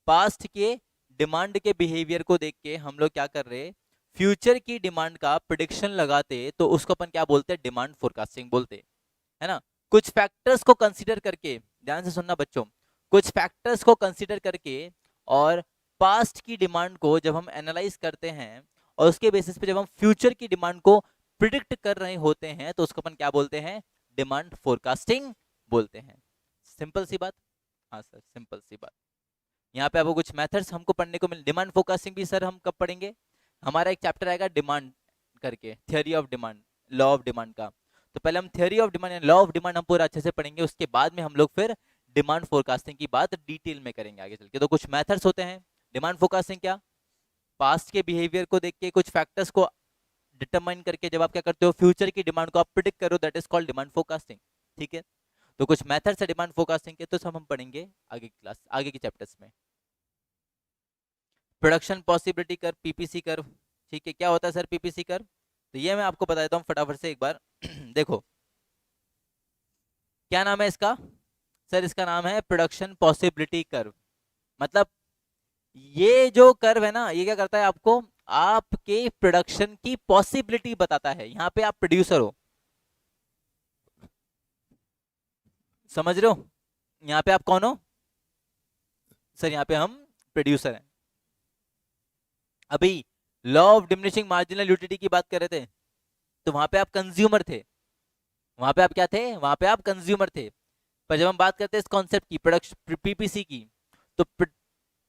पास्ट के डिमांड के बिहेवियर को देख के हम लोग क्या कर रहे हैं, फ्यूचर की डिमांड का प्रिडिक्शन लगाते, तो उसको अपन क्या बोलते हैं, डिमांड फोरकास्टिंग बोलते हैं, है ना। कुछ फैक्टर्स को कंसीडर करके, ध्यान से सुनना बच्चों, कुछ फैक्टर्स को कंसीडर करके और पास्ट की डिमांड को जब हम एनालाइज करते हैं और उसके बेसिस पे जब हम फ्यूचर की डिमांड को प्रिडिक्ट कर रहे होते हैं, तो उसको अपन क्या बोलते हैं, डिमांड फोरकास्टिंग बोलते हैं। सिंपल सी बात, हाँ सर सिंपल सी बात। यहाँ पे आपको कुछ मेथड्स हमको पढ़ने को मिले। डिमांड फोरकास्टिंग भी सर हम कब पढ़ेंगे, हमारा एक चैप्टर आएगा डिमांड करके, theory of demand, law of demand का। तो पहले हम theory of demand, law of demand हम पूरा अच्छे से पढ़ेंगे, उसके बाद में हम लोग फिर डिमांड फोरकास्टिंग की बात डिटेल में करेंगे आगे चल के। तो कुछ मेथड्स होते हैं डिमांड फोरकास्टिंग, क्या, पास्ट के बिहेवियर को देख के कुछ फैक्टर्स को डिटरमाइन करके जब आप क्या करते हो, फ्यूचर की डिमांड को आप प्रिडिक्ट करो, that is called demand forecasting, ठीक है। तो कुछ मेथड्स है डिमांड फोरकास्टिंग के, तो सब हम पढ़ेंगे आगे की क्लास, आगे की चैप्टर्स में। Production possibility curve, PPC curve, ठीक है। क्या होता है सर पीपीसी कर्व? तो ये मैं आपको बता देता हूँ फटाफट से एक बार देखो क्या नाम है इसका, सर इसका नाम है प्रोडक्शन पॉसिबिलिटी कर्व। मतलब ये जो कर्व है ना, ये क्या करता है, आपको आपके प्रोडक्शन की पॉसिबिलिटी बताता है। यहाँ पे आप प्रोड्यूसर हो, समझ रहे हो, यहाँ पे आप कौन हो सर, यहाँ पे हम प्रोड्यूसर हैं। अभी law of diminishing marginal utility की बात कर रहे थे, तो वहां पे आप कंज्यूमर थे, वहां पे आप क्या थे, वहां पे आप कंज्यूमर थे। पर जब हम बात करते हैं इस कॉन्सेप्ट की, प्रोडक्शन पीपीसी की, तो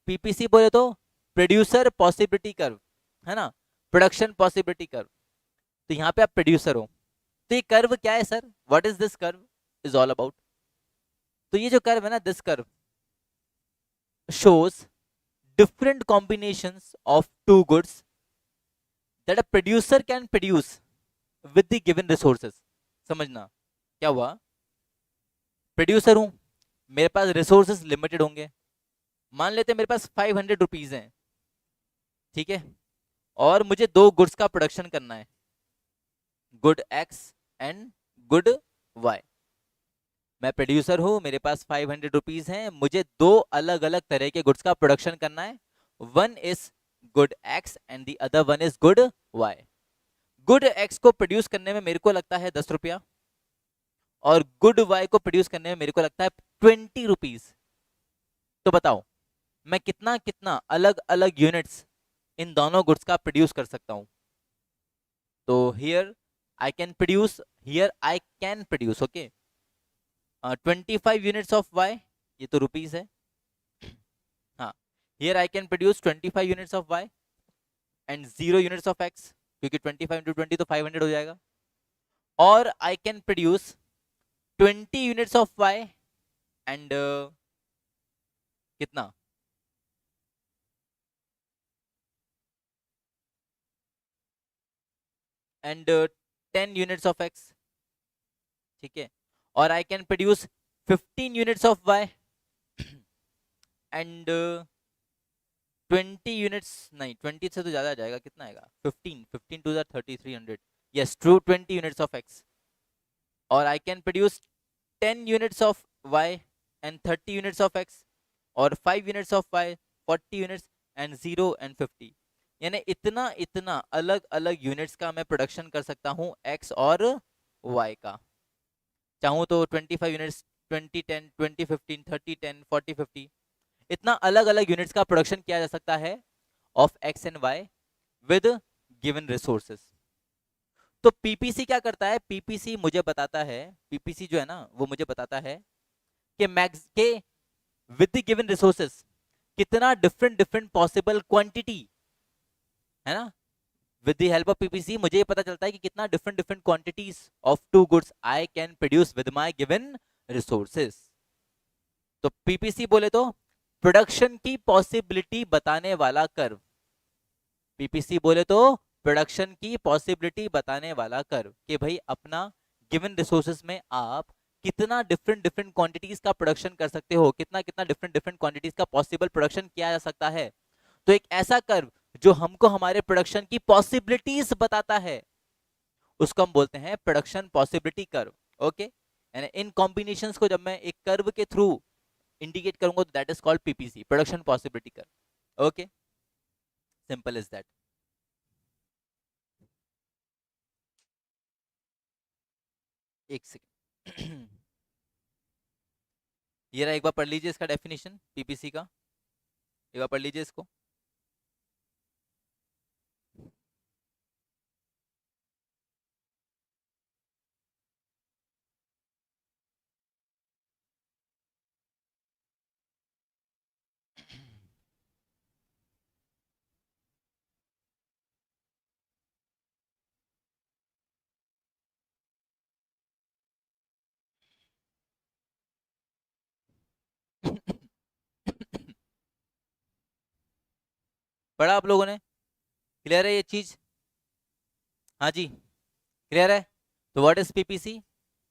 पीपीसी बोले तो प्रोड्यूसर पॉसिबिलिटी कर्व, है ना, प्रोडक्शन पॉसिबिलिटी कर्व। तो यहाँ पे आप प्रोड्यूसर हो, तो ये कर्व क्या है sir, what is this curve is all about? तो ये जो कर्व है ना, this curve shows different combinations of two goods that a producer can produce with the given resources। समझना क्या हुआ, प्रोड्यूसर हूं, मेरे पास रिसोर्सेज लिमिटेड होंगे, मान लेते हैं मेरे पास 500 रुपीज हैं, ठीक है, और मुझे दो गुड्स का प्रोडक्शन करना है, good X and good Y. मैं प्रोड्यूसर हूं, मेरे पास 500 रुपीज हैं, मुझे दो अलग अलग तरह के गुड्स का प्रोडक्शन करना है, one is good X and the other one is good Y. Good X को प्रोड्यूस करने में मेरे को लगता है 10 रुपया, और गुड वाई को प्रोड्यूस करने में मेरे को लगता है 20 रुपीज। तो बताओ मैं कितना कितना अलग अलग यूनिट्स इन दोनों गुड्स का प्रोड्यूस कर सकता हूं। तो here I can produce, here I can produce, okay, 25 units of Y, ये तो रुपीज है, हाँ, here I can produce 25 units of Y and 0 units of X, क्योंकि 25 इंटू 20 तो 500 हो जाएगा, और I can produce 20 units of Y and कितना, एंड 10 यूनिट्स ऑफ एक्स, ठीक है, और I can produce 15 units of Y and 20 units, नहीं 20 से तो ज्यादा आ जाएगा, कितना आएगा, 15 to 3300, yes true, 20 units of X, और I can produce 10 units of Y and 30 units of X, और 5 units of Y, 40 units and 0 and 50। यानी इतना इतना अलग अलग यूनिट्स का मैं प्रोडक्शन कर सकता हूँ एक्स और वाई का। चाहूँ तो 25 यूनिट्स, 20 10, 20 15, 30 10, 40 50, इतना अलग अलग यूनिट्स का प्रोडक्शन किया जा सकता है of X and Y with given resources. तो पीपीसी क्या करता है, पीपीसी मुझे बताता है, पीपीसी जो है ना वो मुझे बताता है कि मैक्स के विद द गिवन रिसोर्सेस कितना डिफरेंट डिफरेंट पॉसिबल क्वांटिटी, है ना, with the help of PPC मुझे ये पता चलता है कि कितना different different quantities of two goods I can produce with my given resources. तो पीपीसी बोले तो प्रोडक्शन की पॉसिबिलिटी बताने वाला कर्व, पीपीसी बोले तो प्रोडक्शन की पॉसिबिलिटी बताने वाला कर्व, कि भाई अपना गिवन रिसोर्सेज में आप कितना डिफरेंट डिफरेंट क्वांटिटीज का प्रोडक्शन कर सकते हो, कितना कितना डिफरेंट डिफरेंट क्वांटिटीज का पॉसिबल प्रोडक्शन किया जा सकता है। तो एक ऐसा कर्व जो हमको हमारे प्रोडक्शन की पॉसिबिलिटीज बताता है उसको हम बोलते हैं प्रोडक्शन पॉसिबिलिटी कर्व। ओके, यानी इन कॉम्बिनेशंस को जब मैं एक कर्व के थ्रू इंडिकेट करूंगा तो that is called PPC, production possibility curve. Okay, simple is that. एक सेकेंड ये रहा, एक बार पढ़ लीजिए इसका डेफिनेशन पीपीसी का, एक बार पढ़ लीजिए इसको। पढ़ा आप लोगों ने? क्लियर है ये चीज? हाँ जी, क्लियर है। तो what is PPC?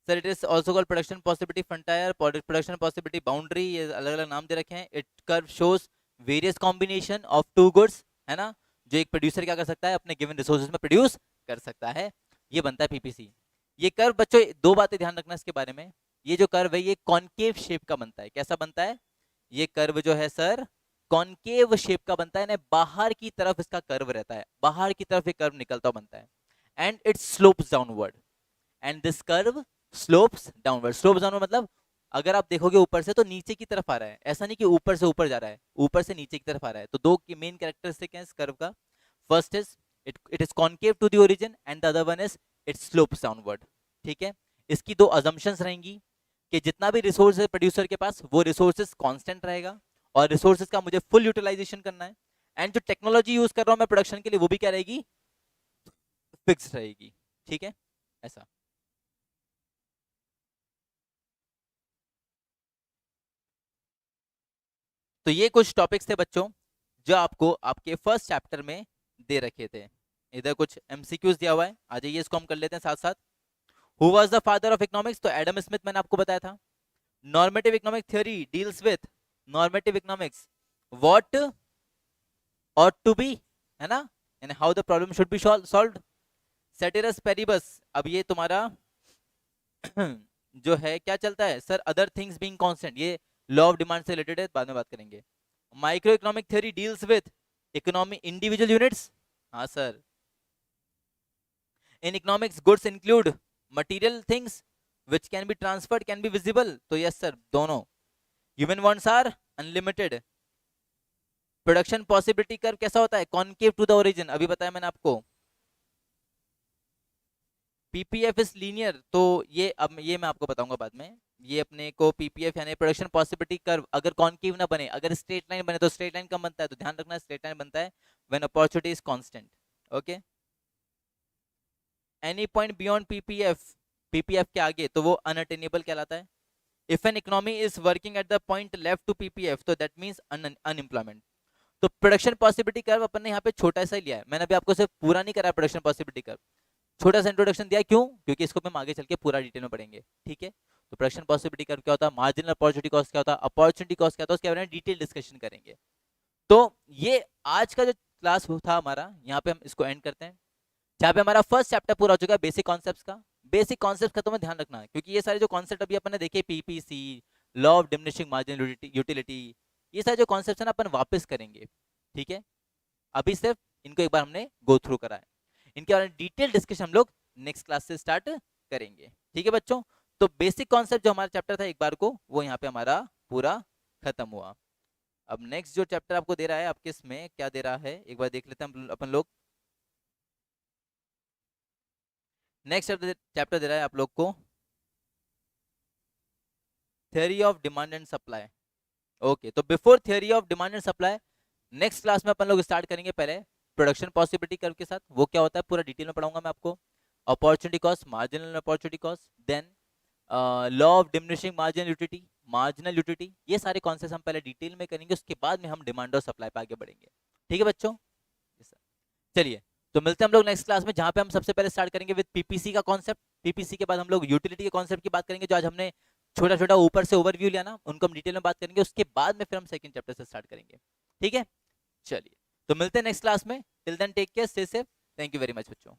Sir it is also called production possibility frontier, production possibility boundary, ये अलग अलग नाम दे रखे हैं। It curve shows various combination of two goods, है ना, जो एक प्रोड्यूसर क्या कर सकता है अपने गिवन रिसोर्सेज में प्रोड्यूस कर सकता है, ये बनता है पीपीसी। ये कर्व बच्चों दो बातें ध्यान रखना इसके बारे में, ये जो कर्व है ये कॉनकेव शेप का बनता है। कैसा बनता है? ये कर्व जो है सर कॉनकेव शेप का बनता है, ना बाहर की तरफ इसका कर्व रहता है, बाहर की तरफ ये कर्व निकलता हुआ बनता है। And it slopes downward, and this curve slopes downward. Slopes downward मतलब अगर आप देखोगे ऊपर से तो नीचे की तरफ आ रहा है, ऐसा नहीं कि ऊपर से ऊपर जा रहा है, ऊपर से नीचे की तरफ आ रहा है। तो दो की मेन कैरेक्टरिस्टिक है इस कर्व का। First is it is concave to the origin and the other one is it slopes downward. ठीक है, इसकी दो अजम्पशंस रहेंगी कि जितना भी रिसोर्स है प्रोड्यूसर के पास वो रिसोर्सेज कांस्टेंट रहेगा और रिसोर्सेज का मुझे फुल यूटिलाइजेशन करना है, एंड जो टेक्नोलॉजी यूज कर रहा हूं मैं प्रोडक्शन के लिए वो भी क्या रहेगी? फिक्स रहेगी। ठीक है, ऐसा। तो ये कुछ टॉपिक्स थे बच्चों जो आपको आपके फर्स्ट चैप्टर में दे रखे थे। इधर कुछ एमसीक्यूज दिया हुआ है, आ जाइए इसको हम कर लेते हैं साथ साथ। Who was the father of economics? तो एडम स्मिथ मैंने आपको बताया था। Normative economic theory deals with normative economics, what ought to be, है ना, यानी how the problem should be solved. Ceteris paribus, अब ये तुम्हारा जो है क्या चलता है sir, other things being constant, ये लॉ ऑफ डिमांड से रिलेटेड है, बाद में बात करेंगे। Microeconomic theory deals with economy individual units, हाँ sir. In economics goods include material things which can be transferred can be visible, तो yes sir दोनों। Human wants are unlimited. Production possibility curve कैसा होता है? Concave to the origin, अभी बताया मैंने आपको। पीपीएफ इज लीनियर, तो ये अब ये मैं आपको बताऊंगा बाद में। ये अपने को पीपीएफ यानी प्रोडक्शन पॉसिबिलिटी कर्व अगर कॉनकेव ना बने, अगर स्ट्रेट लाइन बने तो स्ट्रेट लाइन कम बनता है, तो ध्यान रखना स्ट्रेट लाइन बनता है when opportunity is constant. Okay, any point beyond PPF, PPF के आगे तो वो अनअटेनेबल कहलाता है। If an economy is working at the point left to PPF तो दैट मींस अनएम्प्लॉयमेंट। तो प्रोडक्शन पॉसिबिलिटी कर्व अपन ने यहाँ पे छोटा सा ही लिया है, मैंने अभी आपको सिर्फ पूरा नहीं करा प्रोडक्शन पॉसिबिलिटी कर्व, छोटा सा इंट्रोडक्शन दिया। क्यों? क्योंकि इसको हम आगे चल के पूरा डिटेल में पढ़ेंगे। ठीक है, तो प्रोडक्शन पॉसिबिलिटी कर्व क्या होता है, मार्जिनल अपॉर्चुनिटी कॉस्ट क्या होता है, अपॉर्चुनिटी कॉस्ट क्या होता है, उसके बारे में डिटेल डिस्कशन करेंगे। तो ये आज का जो क्लास था हमारा, यहाँ पे हम इसको एंड करते हैं, जहाँ पे हमारा फर्स्ट चैप्टर पूरा हो चुका है बेसिक कॉन्सेप्ट्स का। बेसिक कॉन्सेप्ट का तुम्हें ध्यान रखना है, क्योंकि ये सारे जो कॉन्सेप्ट अभी अपन ने देखे, PPC, law of diminishing marginal utility, ये सारे जो कॉन्सेप्ट है ना अपन वापस करेंगे। ठीक है, अभी सिर्फ इनको एक बार हमने गो थ्रू करा है, इनके बारे में डिटेल डिस्कशन हम लोग नेक्स्ट क्लास से स्टार्ट करेंगे। ठीक है बच्चों, तो बेसिक कॉन्सेप्ट जो हमारा चैप्टर था एक बार को वो यहाँ पे हमारा पूरा खत्म हुआ। अब नेक्स्ट जो चैप्टर आपको दे रहा है, आपके इसमें क्या दे रहा है एक बार देख लेते हैं अपन लोग। नेक्स्ट चैप्टर दे रहा है आप लोग को theory of demand and supply. Okay, तो before theory of demand and supply next class में अपन लोग स्टार्ट करेंगे पहले प्रोडक्शन पॉसिबिलिटी कर्व के साथ। वो क्या होता है पूरा डिटेल में पढ़ाऊंगा मैं आपको। Opportunity cost, marginal opportunity cost, then law of diminishing marginal utility, marginal utility, ये सारे कॉन्सेप्ट हम पहले डिटेल में करेंगे, उसके बाद में हम डिमांड और सप्लाई पे आगे बढ़ेंगे। ठीक है बच्चों? Yes, sir. चलिए, तो मिलते हैं हम लोग नेक्स्ट क्लास में, जहां पे हम सबसे पहले स्टार्ट करेंगे विद पीपीसी का कॉन्सेप्ट। पीपीसी के बाद हम लोग यूटिलिटी के कॉन्सेप्ट की बात करेंगे, जो आज हमने छोटा छोटा ऊपर से ओवरव्यू लिया ना, उनको हम डिटेल में बात करेंगे। उसके बाद में फिर हम सेकंड चैप्टर से स्टार्ट करेंगे। ठीक है, चलिए, तो मिलते हैं नेक्स्ट क्लास में। Till then take care, stay safe, thank you very much बच्चों।